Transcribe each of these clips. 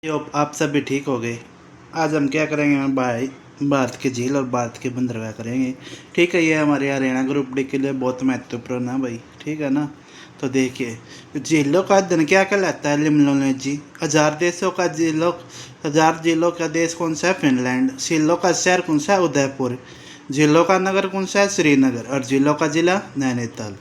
आप सब भी ठीक हो गए। आज हम क्या करेंगे हम भाई, भारत की झील और भारत के बंदरगाह करेंगे। ठीक है, ये हमारे हरियाणा ग्रुप डी के लिए बहुत महत्वपूर्ण है भाई, ठीक है ना। तो देखिए, झीलों का अध्ययन क्या कहलाता है? लिम्नोलॉजी। 1000 देशों का झीलों 1000 झीलों का देश कौन सा है? फिनलैंड। झीलों का शहर कौन सा है? उदयपुर। झीलों का नगर कौन सा है? श्रीनगर। और झीलों का जिला नैनीताल।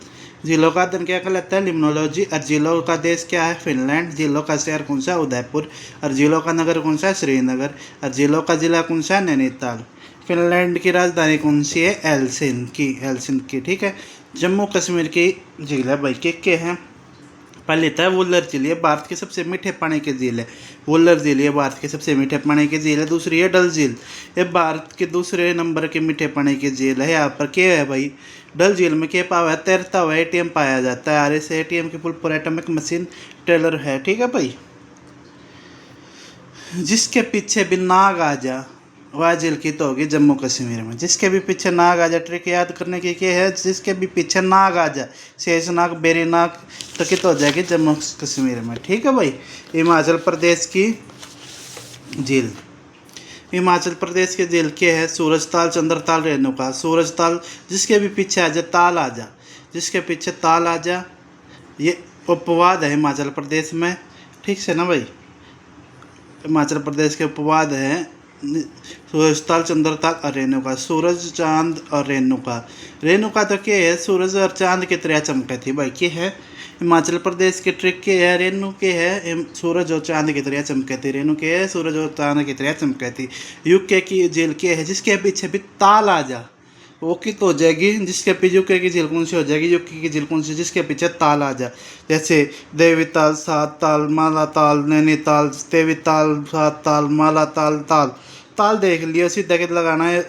जिलों का अध्ययन क्या कहलाता है? लिम्नोलॉजी। और जिलों का देश क्या है? फिनलैंड। जिलों का शहर कौन सा है? उदयपुर। और जिलों का नगर कौन सा है? श्रीनगर। और जिलों का जिला कौन सा है? नैनीताल। फिनलैंड की राजधानी कौन सी है? हेलसिंकी, ठीक है। जम्मू कश्मीर की झील है भाई, के हैं। पहले था वुलर झील, ये भारत के सबसे मीठे पानी की झील है। वुलर झील ये भारत के सबसे मीठे पानी की झील है। दूसरी है डल झील, ये भारत के दूसरे नंबर के मीठे पानी की झील है। यहाँ पर क्या है भाई? डल झील में क्या पाया है? तैरता हुआ एटीएम पाया जाता है। आर एस एटीएम की full for atomic machine teller है, ठीक है भाई। जिसके पीछे भी नाग आ जा, वह झील की तो होगी जम्मू कश्मीर में। जिसके भी पीछे नाग आ जा, ट्रिक याद करने की क्या है? जिसके भी पीछे नाग आ जा, शेष नाग, बेरी नाग, तो कित हो जाएगी जम्मू कश्मीर में, ठीक है भाई। हिमाचल प्रदेश की झील, हिमाचल प्रदेश की झील क्या है? सूरजताल, चंद्रताल, रेणुका। सूरजताल, जिसके भी पीछे आ जा, ताल आ जा, जिसके पीछे ताल आ जा, ये उपवाद है हिमाचल प्रदेश में, ठीक से ना भाई। हिमाचल प्रदेश के उपवाद हैं सूरजताल, चंद्रताल और रेणुका। सूरज, चांद और रेणुका। रेणुका तो क्या है? सूरज और चांद की तरह चमके थी भाई, क्या है? हिमाचल प्रदेश की ट्रिक क्या है? रेणु के है सूरज और चांद की तरह चमके थी। रेणु के है सूरज और चांद की तरह चमके थी। यूके की झील क्या है? जिसके पीछे भी ताल आ जा, वो की तो हो जाएगी। जिसके पीछे यूके की झील कौन सी हो जाएगी? यूके की झील कौन सी? जिसके पीछे ताल आ जा, जैसे देवीताल, सात ताल, माला ताल, नैनीताल। देवीताल, सात ताल, माला ताल, ताल ताल देख लिया, सीधा के लगाना है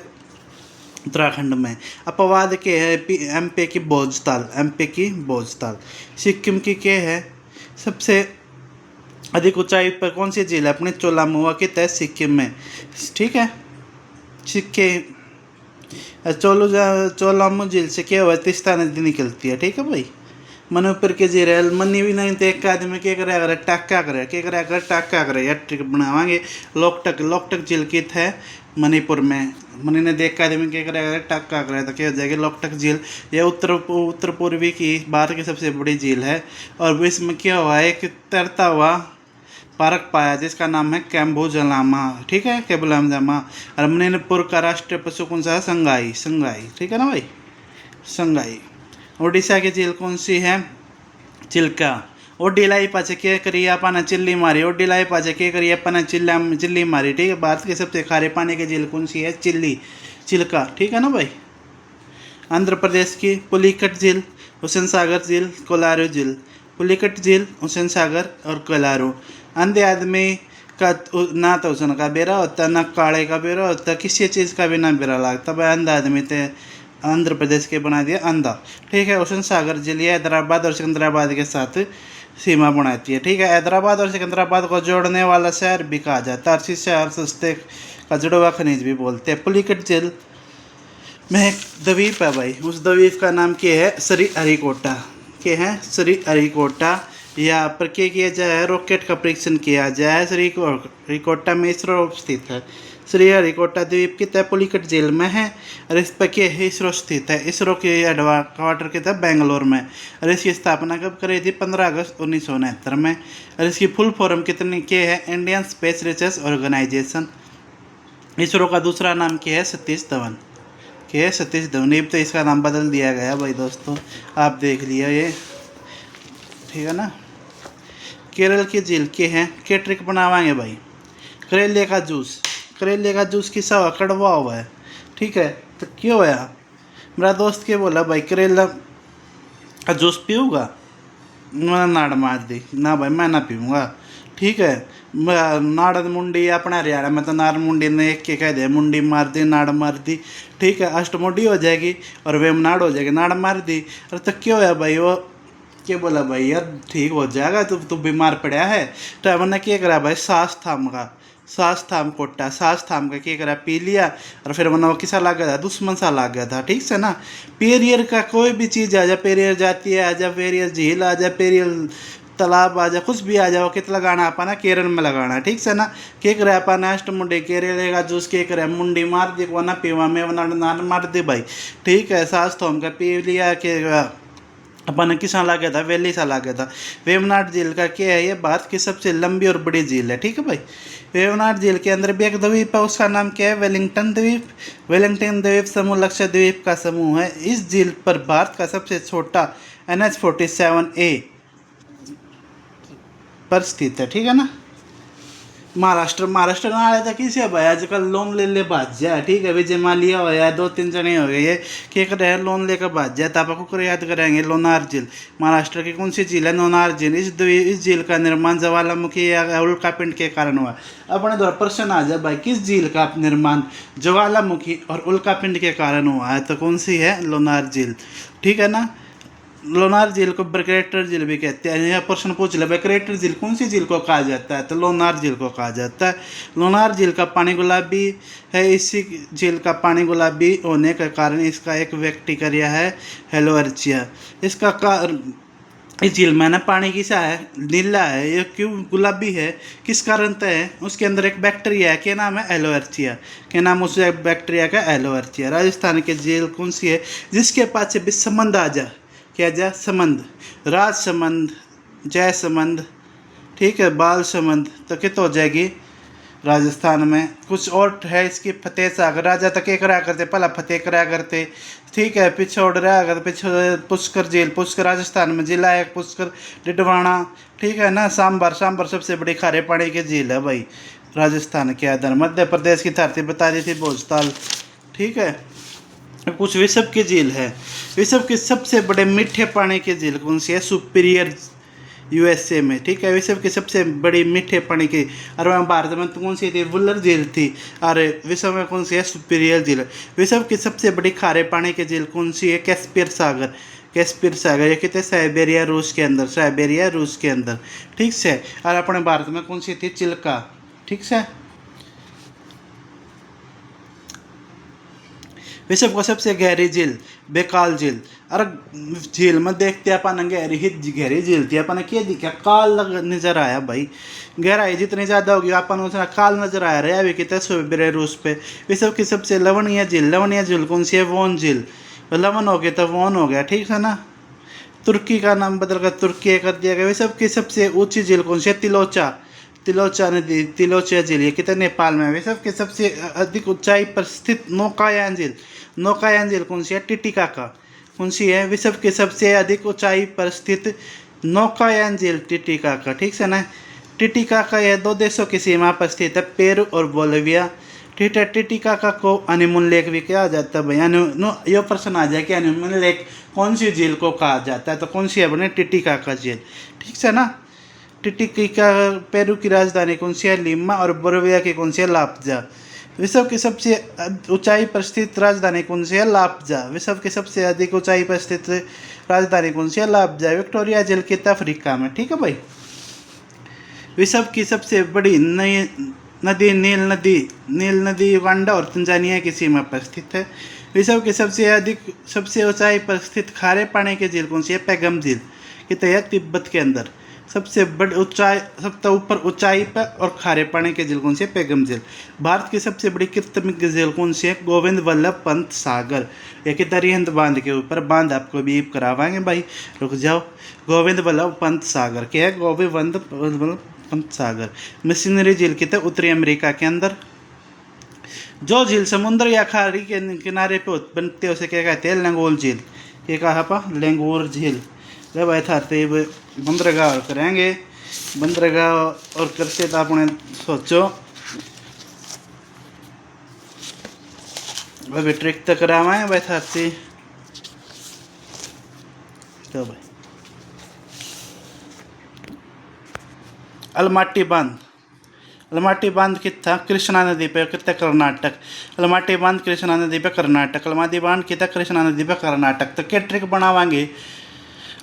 उत्तराखंड में। अपवाद के है एमपी की भोजताल, एमपी की भोजताल। सिक्किम की क्या है? सबसे अधिक ऊंचाई पर कौन सी झील है? अपने चोलामुआ के तहत सिक्किम में, ठीक है। सिक्किम चोलामू झील से क्या हुआ? तीस्ता नदी निकलती है, ठीक है भाई। मणिपुर के झील मनी भी नहीं देख के आदमी क्या करे? अगर टाका करे, क्या करे? अगर टाका करे या ट्रिक बनावांगे। लोकटक झील की है मणिपुर में। मनी ने देख के आदमी क्या करे? अगर टाका करे तो क्या हो जाएगी? लोकटक झील। यह उत्तर पूर्वी की भारत की सबसे बड़ी झील है। और इसमें क्या हुआ है कि तैरता हुआ पार्क पाया जिसका नाम है कैम्बोजलामा, ठीक है, कैम्बोजलामा। और मणिपुर का राष्ट्रीय पशु कौन सा है? संगाई, संगाई, ठीक है ना भाई, संगाई। उड़ीसा की झील कौन सी है? चिल्का। ओडिलाई पाचे क्या करिए अपन? चिल्ली मारी। ओडिलाई पाचे क्या करिए अपन? चिल्ली मारी, ठीक है। भारत के सबसे खारे पानी की झील कौन सी है? चिल्का, ठीक है ना भाई। आंध्र प्रदेश की पुलिकट झील, हुसैन सागर झील, कोलारू झील। पुलिकट झील, हुसैन सागर और कोलारू। अंधे आदमी का ना तो हुसैन का बेरा होता, ना काले का बेरा होता, किसी चीज़ का भी ना बेरा लगता भाई। अंधा आदमी थे आंध्र प्रदेश के बना दिया अंधा, ठीक है। हुसैन सागर झील हैदराबाद और सिकंदराबाद के साथ सीमा बनाती है, ठीक है। हैदराबाद और सिकंदराबाद को जोड़ने वाला शहर भी कहा जाता है। अर्शी शहर सस्ते का जुड़वा खनिज भी बोलते हैं। पुलिकट झील में एक द्वीप है भाई, उस द्वीप का नाम क्या है? श्री हरिकोटा। क्या है? श्री हरिकोटा। यहाँ पर क्या किया जाए? रॉकेट का परीक्षण किया जाए। श्री हरिकोटा में इसरो स्थित है। श्री हरिकोटा द्वीप की तय पुलिकट झील में है। और इस पर क्या है? इसरो स्थित है। इसरो के हेडक्वार्टर के तय बेंगलोर में। और इसकी स्थापना कब करी थी? 15 अगस्त 1969 में। और इसकी फुल फॉर्म कितनी क्या है? Indian Space Research Organisation. ISRO का दूसरा नाम क्या है? सतीश धवन। क्या है? सतीश धवन। अब तो इसका नाम बदल दिया गया भाई दोस्तों, आप देख लिया ये, ठीक है ना। केरल की झील के हैं, क्या ट्रिक बनावाएंगे भाई? करेले का जूस, करेले का जूस किसा हुआ? कड़वा हुआ है, ठीक है। तो क्यों होया? मेरा दोस्त क्या बोला भाई, करेला का जूस पीऊँगा? मैंने नाड़ मार दी, ना भाई मैं ना पीऊँगा, ठीक है। नाड़ मुंडी अपने हरियाणा में तो नाड़ मुंडी ने एक के कह दे, मुंडी मार दी, नाड़ मार दी, ठीक है। अष्टमुंडी हो जाएगी और वेम नाड़ हो जाएगी, नाड़ मार दी। अरे तो क्यों है भाई? वो क्या बोला भाई? यार ठीक हो जाएगा, तू बीमार पड़ा है। तो मैंने क्या करा भाई? सांस थाम कोटा, सांस थाम का क्या करा? पी लिया। और फिर वरना वो किसा लग गया था? दुश्मन सा लग गया था, ठीक से ना। पेरियर का कोई भी चीज़ आ जा, पेरियर जाती है आ जा, पेरियर झील आ जा, पेरियर तालाब आ जा, कुछ भी आ जाओ, कित लगाना अपना केरल में लगाना, ठीक से ना। के करे अपना अष्ट मुंडे केरले का जूस के करे मुंडी मार दी को ना पीवा में नान मार दे भाई, ठीक है। सास तो हमका पी लिया के अपन किसान ला गया था, वैली सा ला गया था। वेवनाड झील का क्या है, ये भारत की सबसे लंबी और बड़ी झील है, ठीक है भाई। वेवनाड झील के अंदर भी एक द्वीप है, उसका नाम क्या है, वेलिंगटन द्वीप। वेलिंगटन द्वीप समूह लक्षद्वीप का समूह है। इस झील पर भारत का सबसे छोटा NH-47A पर स्थित है, ठीक है ना। महाराष्ट्र ना आया था किसी भाई आजकल लोन ले भाज जाए, ठीक है। विजय मालिया हो या 2-3 जने हो गए, ये क्या कर रहे हैं, लोन लेकर भाज जाए। तो आपको को याद कराएंगे लोनार झील, महाराष्ट्र की कौन सी झील है, लोनार झील। इस झील का निर्माण ज्वालामुखी या उल्कापिंड के कारण हुआ। अपने द्वारा प्रश्न आ जाए भाई, किस झील का निर्माण ज्वालामुखी और उल्कापिंड के कारण हुआ है, तो कौन सी है, लोनार झील, ठीक है ना। लोनार झील को ब्रकेटर झील भी कहते हैं। यह प्रश्न पूछ ले, ब्रकेटर झील कौन सी झील को कहा जाता है, तो लोनार झील को कहा जाता है। लोनार झील का पानी गुलाबी है। इसी झील का पानी गुलाबी होने के कारण इसका एक बैक्टीरिया है, हेलोअर्चिया। इसका इस झील में ना पानी किसा है, नीला है। ये क्यों गुलाबी है, किस कारण तय है, उसके अंदर एक बैक्टीरिया है, क्या नाम है, एलोअर्चिया। क्या नाम उस बैक्टीरिया का, एलोअर्चिया। राजस्थान की झील कौन सी है, जिसके पास से भी संबंध आ जा, क्या जा, समंद, राजसमंद, जयसमंद, ठीक है, बाल समंद, तो कित हो जाएगी राजस्थान में। कुछ और है इसकी, फतेह सागर। राजा तक क्या करा करते, पहला फतेह करा करते, ठीक है। पिछोड़ रहा अगर पिछोड़ पुष्कर झील, पुष्कर राजस्थान में जिला है, पुष्कर डिडवाना, ठीक है ना। सांबर सबसे बड़ी खारे पानी की झील है भाई राजस्थान के अंदर। मध्य प्रदेश की धरती बता दी थी, भोजताल, ठीक है। कुछ विश्व की झील है। विश्व के सबसे बड़े मीठे पानी की झील कौन सी है, सुपीरियर, USA में, ठीक है। विश्व की सबसे बड़ी मीठे पानी की, और वहाँ भारत में तो कौन सी थी, वुलर झील थी, और विश्व में कौन सी है, सुपीरियर झील। विश्व की सबसे बड़ी खारे पानी की झील कौन सी है, कैस्पियर सागर। कैस्पियर सागर ये कितने, साइबेरिया रूस के अंदर, साइबेरिया रूस के अंदर, ठीक से। और अपने भारत में कौन सी थी, चिल्का, ठीक से। विश्व को सबसे गहरी झील, बेकाल झील। अरे झील में देखते अपन गहरी झील थी, अपन क्या दिखा, काल नजर आया भाई। गहराई जितनी ज़्यादा होगी अपन उतना काल नजर आया रहा अभी कितने सुबह रूस पे। विश्व की सबसे लवणीय झील कौन सी है, वोन झील। लवण हो गया तो वोन हो गया, ठीक है ना। तुर्की का नाम बदल कर तुर्की कर दिया गया। विश्व की सबसे ऊंची झील कौन सी है, तिलोचा नदी, तिलोचा झील, ये कितने, नेपाल में। विश्व के सबसे अधिक ऊंचाई पर स्थित नौकायान झील, नौकायान झील कौन सी है, टिटिकाका, कौन सी है, विश्व के सबसे अधिक ऊंचाई पर स्थित नौकायान झील, टिटिकाका, ठीक है ना। टिटिकाका यह 2 देशों की सीमा पर स्थित है, पेरू और बोलिविया, ठीक है। टिटिकाका को हनीमून लेक भी कहा जाता है भाई। ये प्रश्न आ जाए कि हनीमून लेक कौन सी झील को कहा जाता है, तो कौन सी है बने, टिटिकाका झील, ठीक है ना। टिटिकाका, पेरू की राजधानी कौन सी है, लिमा, और बोलिविया की कौन सी है, लापजा। विश्व की सबसे ऊंचाई पर स्थित राजधानी कौन सी है, लापजा। विश्व की सबसे अधिक ऊंचाई पर स्थित राजधानी कौन सी है, लापजा। विक्टोरिया झील कित अफ्रीका में, ठीक है भाई। विश्व की सबसे बड़ी नदी नील नदी युगांडा और तंजानिया की सीमा पर स्थित है। विश्व की सबसे ऊंचाई पर स्थित खारे पानी की झील कौन सी है, पैगम झील, कित है, तिब्बत के अंदर। सबसे बड़ी ऊंचाई, सबसे ऊपर ऊंचाई पर और खारे पानी की झील कौन सी है, पैगम झील। भारत की सबसे बड़ी कृत्रिम झील कौन सी है, गोविंद वल्लभ पंत सागर। ये कि अरिहंत बांध के ऊपर, बांध आपको भी करावाएंगे भाई, रुक जाओ। गोविंद वल्लभ पंत सागर क्या है, गोविंद वल्लभ पंत सागर। मिशनरी झील की तो उत्तरी अमेरिका के अंदर। जो झील समुद्र या खाड़ी के किनारे पे बनते हैं उसे क्या कहते हैं, लंगोल झील। ये कहा पा, लंगोर झील। जब ऐसा बंदरगाह और करेंगे, बंदरगाह और करते तो आपने सोचो अभी ट्रिक तो करावाएं बैठा तो भाई। अलमाटी बांध कितना, कृष्णा नदी पे, कितना, कर्नाटक। अलमाटी बांध कृष्णा नदी पे, कर्नाटक। अलमाटी बांध कितना, कृष्णा नदी पे, कर्नाटक। तो क्या ट्रिक बनावाएंगे,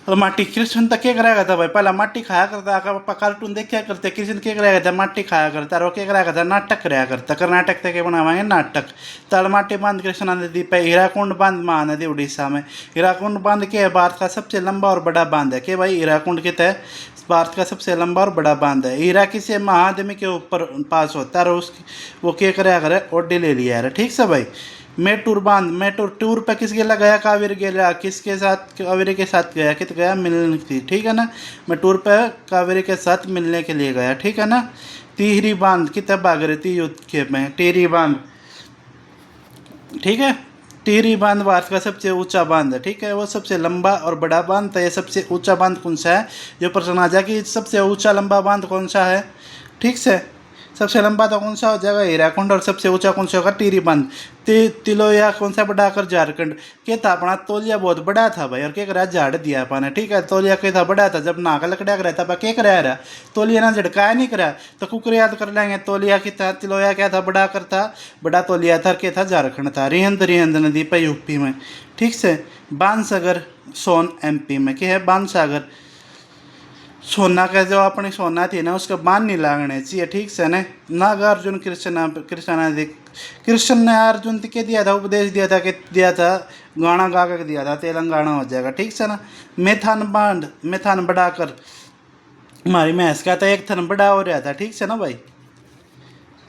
अलमाटी कृष्ण तक क्या कराया था भाई, पहला माटी खाया करता, कार्टून देखा करते, कृष्ण क्या कराया था, माटी खाया करता, और क्या कराया करता, नाटक कराया करता। कर्नाटक तक क्या बनावाएंगे, नाटक। तो अलमाटी बांध कृष्णा नदी पे। हीराकुंड बांध महानदी उड़ीसा में। हीराकुंड बांध के भारत का सबसे लंबा और बड़ा बांध है कि भाई, हीराकुंड कितना है, भारत का सबसे लंबा और बड़ा बांध है। इराकी से महाद्वीप के ऊपर पास होता है और उसकी वो क्या करे अगर ओडी ले लिया है। ठीक से भाई। मेटूर बांध, मेटूर टूर पे किसके लिए गया? कावेरी गया। किसके साथ? कावेरी के साथ गया। कित गया? मिलने की। ठीक है ना। मैं टूर पे कावेरी के साथ मिलने के लिए गया। ठीक है ना। टिहरी बांध कितने भाग रही थी युद्ध के में? टिहरी बांध। ठीक है। टिहरी बांध भारत का सबसे ऊंचा बांध है। ठीक है। वो सबसे लंबा और बड़ा बांध था। ये सबसे ऊंचा बांध कौन सा है? जो प्रश्न आ जाए कि सबसे ऊंचा लंबा बांध कौन सा है। ठीक से। सबसे लंबा तो कौन सा हो जाएगा? हीराकुंड। और सबसे ऊंचा कौन सा होगा? टिहरी बांध। तिलोया कौन सा बड़ा कर? झारखंड। क्या था अपना तौलिया बहुत बड़ा था भाई, और क्या करा? झाड़ दिया अपने। ठीक है। तौलिया क्या था? बड़ा था। जब नाका लकड़ा कर था क्या करा रहा? तौलिया ना झटकाया नहीं करा तो कुकर याद कर लेंगे। तौलिया की था, तिलोया क्या था? बड़ा कर था। बड़ा तौलिया था। क्या था? झारखंड था। रिहंद नदी पर यूपी में। ठीक से। बाणसागर सोन MP में। क्या है? बाणसागर सोना का जो अपनी सोना थी ना उसका बांध नहीं लागने चाहिए। ठीक से ना। नागार्जुन कृष्ण ने अर्जुन के दिया था उपदेश, दिया था कि दिया था गाना गा कर दिया था तेलंगाना हो जाएगा। ठीक से ना। मेथान बांध, मेथान बढ़ाकर हमारी भैंस का था एक थन बड़ा हो रहा था। ठीक से ना भाई।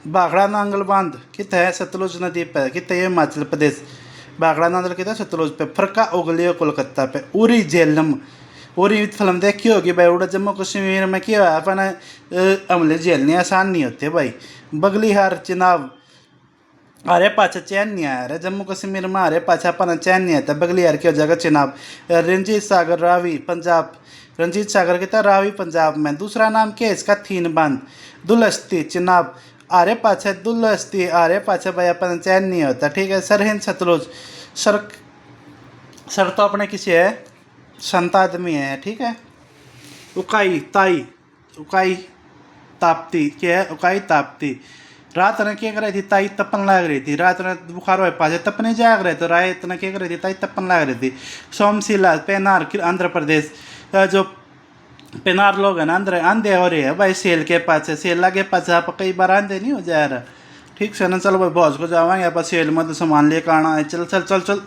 भाखड़ा नांगल बांध कितना है? सतलुज नदी पर। कितना है? हिमाचल प्रदेश। भाखड़ा नांगल कितना? सतलुज पे। फरका उगलियो कोलकाता पे। उरी झेलम। उरी फिल्म देखी होगी भाई। उड़ा जम्मू कश्मीर में क्या है अपना हमले झेलने आसान नहीं होते भाई। बगलीहार चिनाब। अरे पाछा चैन नहीं आया रे जम्मू कश्मीर में। अरे पाछा अपना चैन नहीं आता। बगलीहार की हो जाएगा चिनाब। रंजीत सागर रावी पंजाब। रंजीत सागर की था रावी पंजाब में। दूसरा नाम क्या है इसका? थीन बांध। दुलस्ती चिनाब। आरे पाछा दुलस्ती। आरे पाछा भाई अपना चैन नहीं होता। ठीक है। सरहिंद सतलुज। सर सर तो अपने किसी है संत आदमी है। ठीक है। उकाई ताई। उकाई ताप्ती। क्या है? उकाई ताप्ती। रात ने क्या कर रही थी? ताई तपन लग रही थी। रात ने बुखार हो पास तपने जाग रहे तो रात ने क्या कर रही थी? ताई तपन लग रही थी। सोमशिला पेनार आंध्र प्रदेश। जो पेनार लोग हैं ना आंधे हो रहे हैं भाई सेल के पास। सेल लगे पास आप कई बार आंधे नहीं हो जा रहा। ठीक से ना। चलो भाई बॉस को जावाएंगे आप सेल में तो सामान लेकर आना है। चल चल चल चल।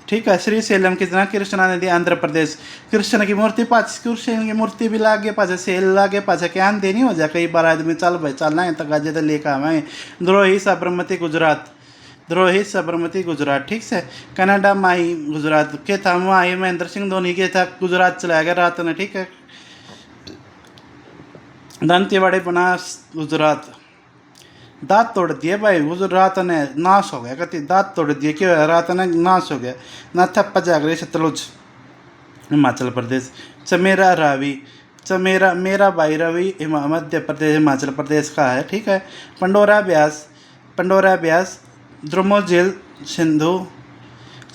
ठीक है। श्रीशैलम कितना? कृष्णा नदी आंध्र प्रदेश। कृष्ण की मूर्ति पास। कृष्ण की मूर्ति भी लागे पास। सेल लागे पास क्या देनी हो जाए कई बार आदमी। चल भाई चलना है तो गाजे तो लेकर आवेंगे। द्रोही साबरमती गुजरात। द्रोही साबरमती गुजरात। ठीक से। कनाडा माही गुजरात के था। माही महेंद्र सिंह धोनी के था गुजरात चलाया गया रात ने। ठीक है। दंतेवाड़ी बनास गुजरात। दांत तोड़ दिए भाई गुजरात ने। नाश हो गया कहती दांत तोड़ दिए। क्यों है? रात ने नाश हो गया ना। थप्पा जाग रही सतलुज हिमाचल प्रदेश। चमेरा रावी। चमेरा मेरा भाई रवि मध्य प्रदेश हिमाचल प्रदेश का है। ठीक है। पंडोरा ब्यास। पंडोरा ब्यास। ध्रुमोजिल सिंधु।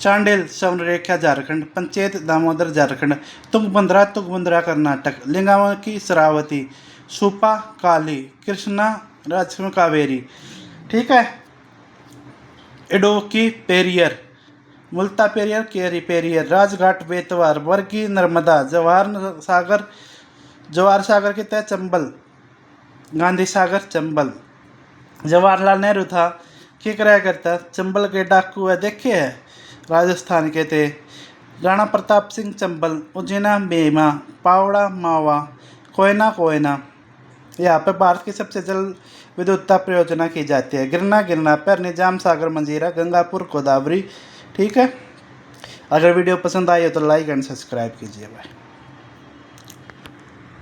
चांडिल समरेखा झारखंड। पंचायत दामोदर झारखंड। तुंगबंद्रा कर्नाटक। लिंगावती शरावती। सुपा काली। कृष्णा राजस्व कावेरी। ठीक है। इडोकी पेरियर। मुल्ता पेरियर केरी पेरियर। राजघाट बेतवार। वर्गी नर्मदा। जवाहर सागर के तहत चंबल। गांधी सागर चंबल। जवाहरलाल नेहरू था क्या कराया करता? चंबल के डाकू है देखे है राजस्थान के थे। राणा प्रताप सिंह चंबल। उज्जैना बेमा। पावड़ा मावा। कोयना। यहाँ पर भारत की सबसे जल विद्युतता परियोजना की जाती है। गिरना पर निजाम सागर मंजीरा गंगापुर गोदावरी। ठीक है। अगर वीडियो पसंद आई हो तो लाइक एंड सब्सक्राइब कीजिए भाई।